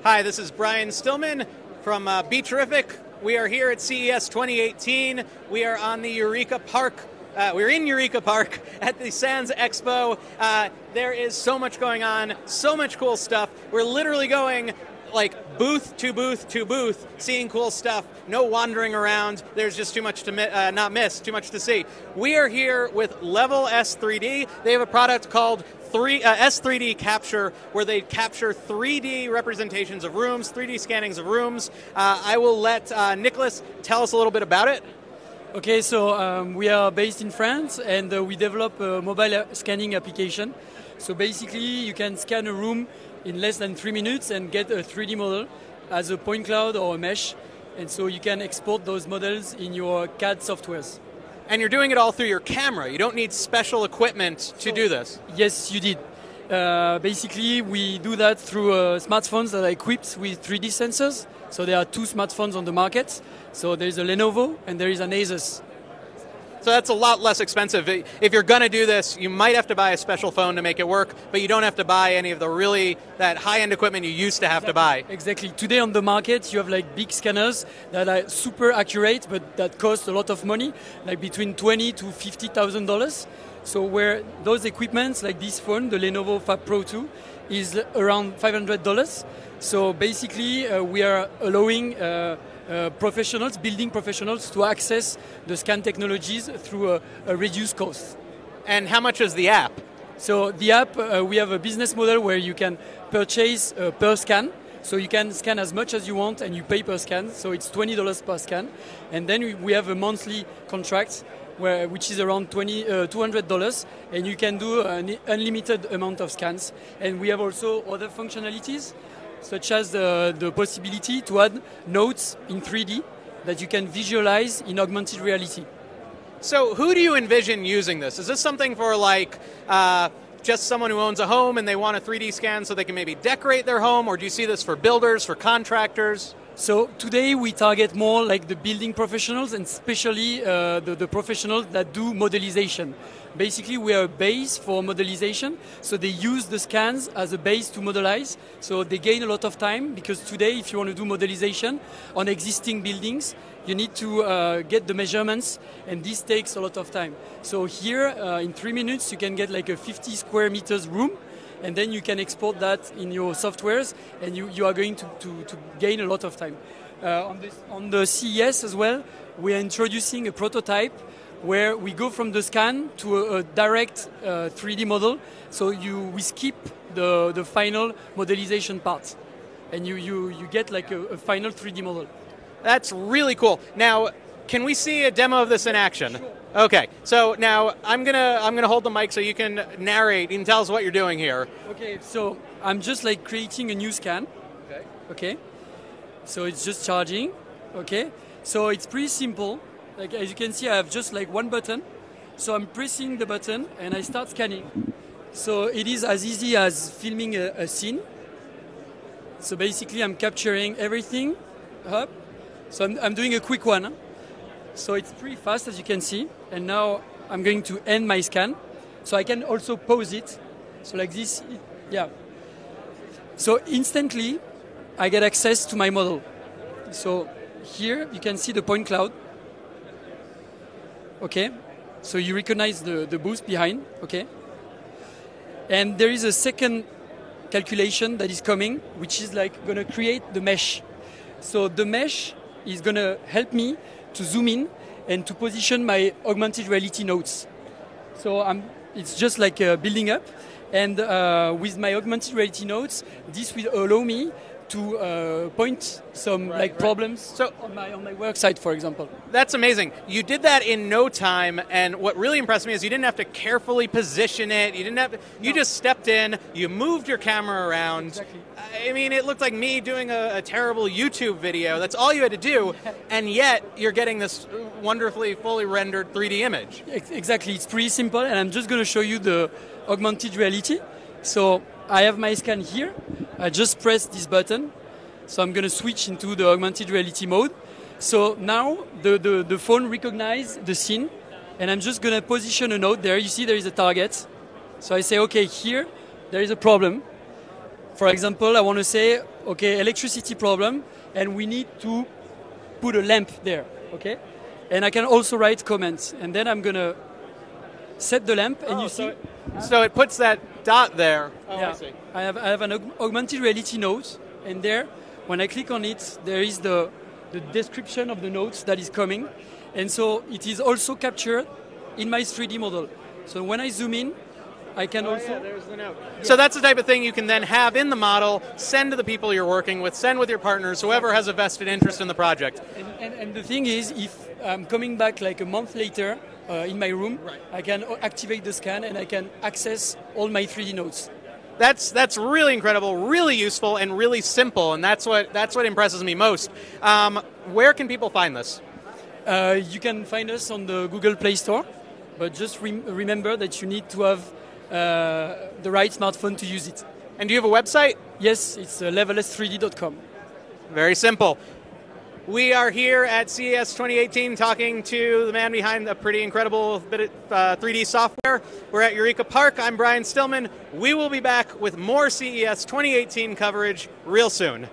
Hi, this is Brian Stillman from BeTerrific. We are here at CES 2018. We are on the Eureka Park. We're in Eureka Park at the Sands Expo. There is so much going on, so much cool stuff. We're literally going like booth to booth to booth, seeing cool stuff. No wandering around. There's just too much to not miss, too much to see. We are here with Levels3D. They have a product called S3D Capture, where they capture 3D representations of rooms, 3D scannings of rooms. I will let Nicholas tell us a little bit about it. Okay, so we are based in France, and we develop a mobile scanning application. So basically, you can scan a room in less than 3 minutes and get a 3D model as a point cloud or a mesh. And so you can export those models in your CAD softwares. And you're doing it all through your camera. You don't need special equipment to do this. Yes, you did. Basically, we do that through smartphones that are equipped with 3D sensors. So there are 2 smartphones on the market. So there's a Lenovo and there is an Asus. So that's a lot less expensive. If you're going to do this, you might have to buy a special phone to make it work, but you don't have to buy any of that high-end equipment you used to have to buy. Exactly. Today on the market, you have like big scanners that are super accurate, but that cost a lot of money, like between $20,000 to $50,000. So where those equipments, like this phone, the Lenovo Fab Pro 2, is around $500. So basically, we are allowing professionals, building professionals, to access the scan technologies through a reduced cost. And how much is the app? So the app, we have a business model where you can purchase per scan. So you can scan as much as you want and you pay per scan. So it's $20 per scan. And then we have a monthly contract which is around $200, and you can do an unlimited amount of scans. And we have also other functionalities, such as the possibility to add notes in 3D that you can visualize in augmented reality. So who do you envision using this? Is this something for like just someone who owns a home and they want a 3D scan so they can maybe decorate their home, or do you see this for builders, for contractors? So today we target more like the building professionals, and especially the professionals that do modelization. Basically, we are a base for modelization, so they use the scans as a base to modelize. So they gain a lot of time, because today, if you want to do modelization on existing buildings, you need to get the measurements, and this takes a lot of time. So here, in 3 minutes, you can get like a 50 square meters room, and then you can export that in your softwares, and you are going to gain a lot of time. On the CES as well, we are introducing a prototype where we go from the scan to a direct 3D model. So we skip the final modelization part, and you get like a final 3D model. That's really cool. Now, can we see a demo of this in action? Sure. Okay, so now I'm gonna hold the mic so you can narrate and tell us what you're doing here. Okay, so I'm just like creating a new scan. Okay. So it's just charging. Okay. So it's pretty simple. Like as you can see, I have just like one button. So I'm pressing the button and I start scanning. So it is as easy as filming a scene. So basically, I'm capturing everything up. So I'm doing a quick one. So it's pretty fast, as you can see. And now I'm going to end my scan. So I can also pause it. So like this, yeah. So instantly, I get access to my model. So here you can see the point cloud. Okay. So you recognize the booth behind. Okay. And there is a second calculation that is coming, which is like going to create the mesh. So the mesh is going to help me to zoom in and to position my augmented reality nodes. So it's just like building up. And with my augmented reality nodes, this will allow me to point some problems on my work site, for example. That's amazing. You did that in no time, and what really impressed me is you didn't have to carefully position it. You just stepped in, you moved your camera around. Exactly. I mean, it looked like me doing a terrible YouTube video. That's all you had to do, and yet you're getting this wonderfully fully rendered 3D image. Exactly. It's pretty simple, and I'm just going to show you the augmented reality. So I have my scan here. I just press this button. So I'm going to switch into the augmented reality mode. So now the phone recognizes the scene. and I'm just going to position a node there. You see there is a target. So I say, okay, here there is a problem. For example, I want to say, okay, electricity problem, and we need to put a lamp there, okay? And I can also write comments, and then I'm going to set the lamp, and you see... So it puts that dot there. Oh, yeah. I see. I have an augmented reality node, and there, when I click on it, there is the description of the nodes that is coming. And so it is also captured in my 3D model. So when I zoom in, I can also... Yeah, there's the note. Yeah. So that's the type of thing you can then have in the model, send to the people you're working with, send with your partners, whoever has a vested interest in the project. And the thing is, if I'm coming back like a month later in my room, right, I can activate the scan and I can access all my 3D nodes. That's really incredible, really useful, and really simple, and that's what impresses me most. Where can people find this? You can find us on the Google Play Store, but just remember that you need to have the right smartphone to use it. And do you have a website? Yes, it's Levels3D.com. Very simple. We are here at CES 2018 talking to the man behind a pretty incredible bit of 3D software. We're at Eureka Park. I'm Brian Stillman. We will be back with more CES 2018 coverage real soon.